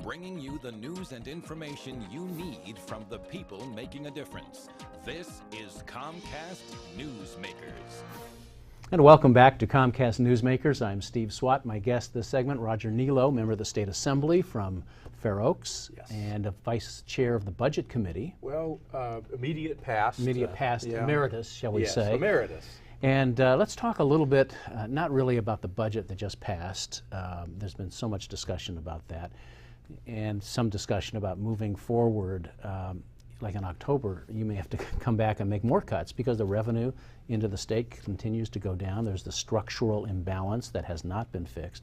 bringing you the news and information you need from the people making a difference. This is Comcast Newsmakers. And welcome back to Comcast Newsmakers. I'm Steve Swat. My guest this segment, Roger Niello, member of the State Assembly from Fair Oaks, yes, and a vice chair of the Budget Committee. Well, immediate past. Emeritus, shall we say. Yes, emeritus. And let's talk a little bit, not really about the budget that just passed. There's been so much discussion about that, and some discussion about moving forward. Like in October, you may have to come back and make more cuts because the revenue into the state continues to go down. There's the structural imbalance that has not been fixed.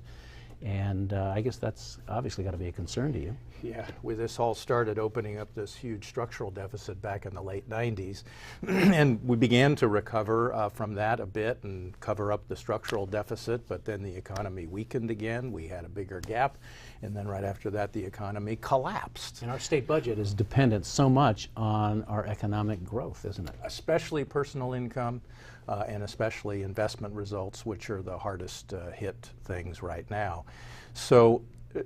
And I guess that's obviously got to be a concern to you. Yeah, this all started opening up this huge structural deficit back in the late 90s. And we began to recover from that a bit and cover up the structural deficit, but then the economy weakened again. We had a bigger gap. And then right after that, the economy collapsed. And our state budget is dependent so much on our economic growth, isn't it? Especially personal income and especially investment results, which are the hardest hit things right now. So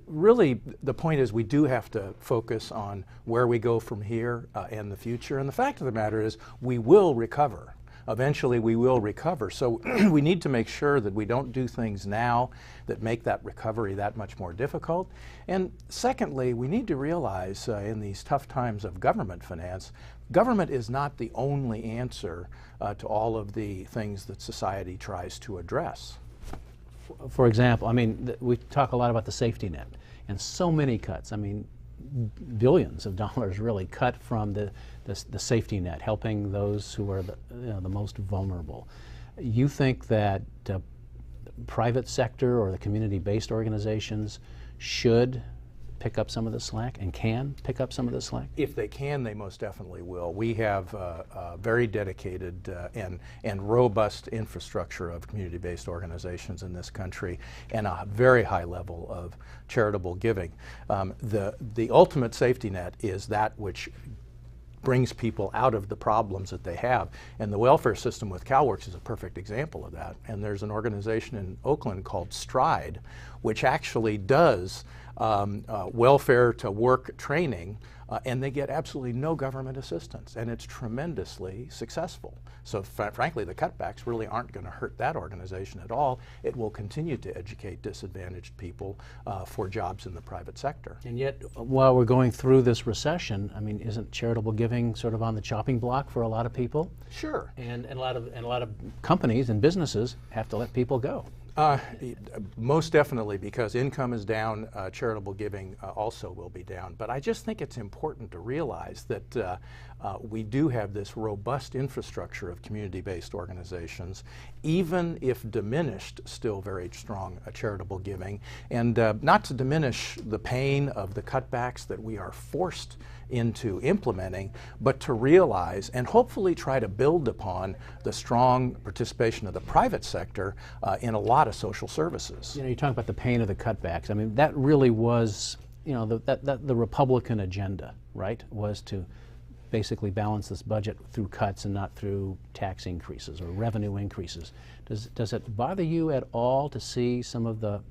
really, the point is we do have to focus on where we go from here and the future. And the fact of the matter is we will recover. Eventually we will recover. So we need to make sure that we don't do things now that make that recovery that much more difficult. And secondly, we need to realize in these tough times of government finance, government is not the only answer to all of the things that society tries to address. For example, I mean, we talk a lot about the safety net and so many cuts. I mean, billions of dollars really cut from the safety net, helping those who are the most vulnerable. You think that the private sector or the community-based organizations should pick up some of the slack and can pick up some of the slack? If they can, they most definitely will. We have a very dedicated and robust infrastructure of community-based organizations in this country and a very high level of charitable giving. The ultimate safety net is that which brings people out of the problems that they have. And the welfare system with CalWORKS is a perfect example of that. And there's an organization in Oakland called STRIDE, which actually does welfare to work training, and they get absolutely no government assistance, and it's tremendously successful. So frankly, the cutbacks really aren't going to hurt that organization at all. It will continue to educate disadvantaged people for jobs in the private sector. And yet, while we're going through this recession, I mean, isn't charitable giving sort of on the chopping block for a lot of people? Sure. And a lot of companies and businesses have to let people go. Most definitely, because income is down, charitable giving also will be down. But I just think it's important to realize that we do have this robust infrastructure of community-based organizations, even if diminished, still very strong charitable giving. And not to diminish the pain of the cutbacks that we are forced into implementing, but to realize and hopefully try to build upon the strong participation of the private sector in a lot of social services. You know, you talk about the pain of the cutbacks. I mean, that really was, you know, the Republican agenda, right, was to basically balance this budget through cuts and not through tax increases or revenue increases. Does it bother you at all to see some of the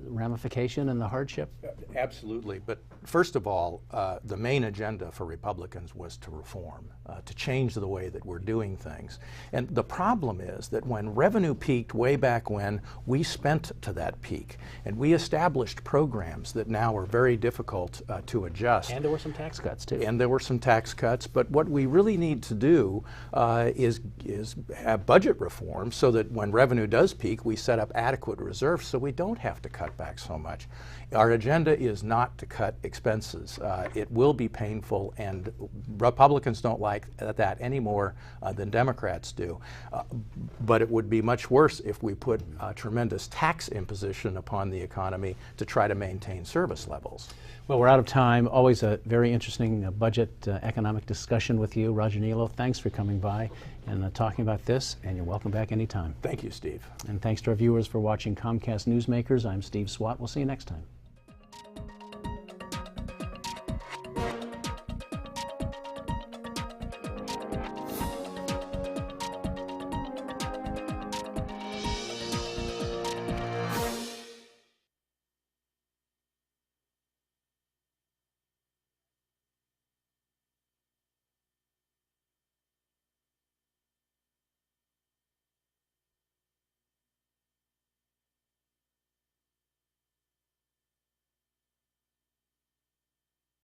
ramification and the hardship? Absolutely, but first of all, the main agenda for Republicans was to reform, to change the way that we're doing things. And the problem is that when revenue peaked way back when, we spent to that peak. And we established programs that now are very difficult to adjust. And there were some tax cuts too. And there were some tax cuts, but what we really need to do is have budget reform so that when revenue does peak, we set up adequate reserves so we don't have to cut back so much. Our agenda is not to cut expenses. It will be painful, and Republicans don't like that any more than Democrats do. But it would be much worse if we put tremendous tax imposition upon the economy to try to maintain service levels. Well, we're out of time. Always a very interesting budget economic discussion with you, Roger Niello. Thanks for coming by and talking about this, and you're welcome back anytime. Thank you, Steve. And thanks to our viewers for watching Comcast Newsmakers. I'm Steve Swat. We'll see you next time.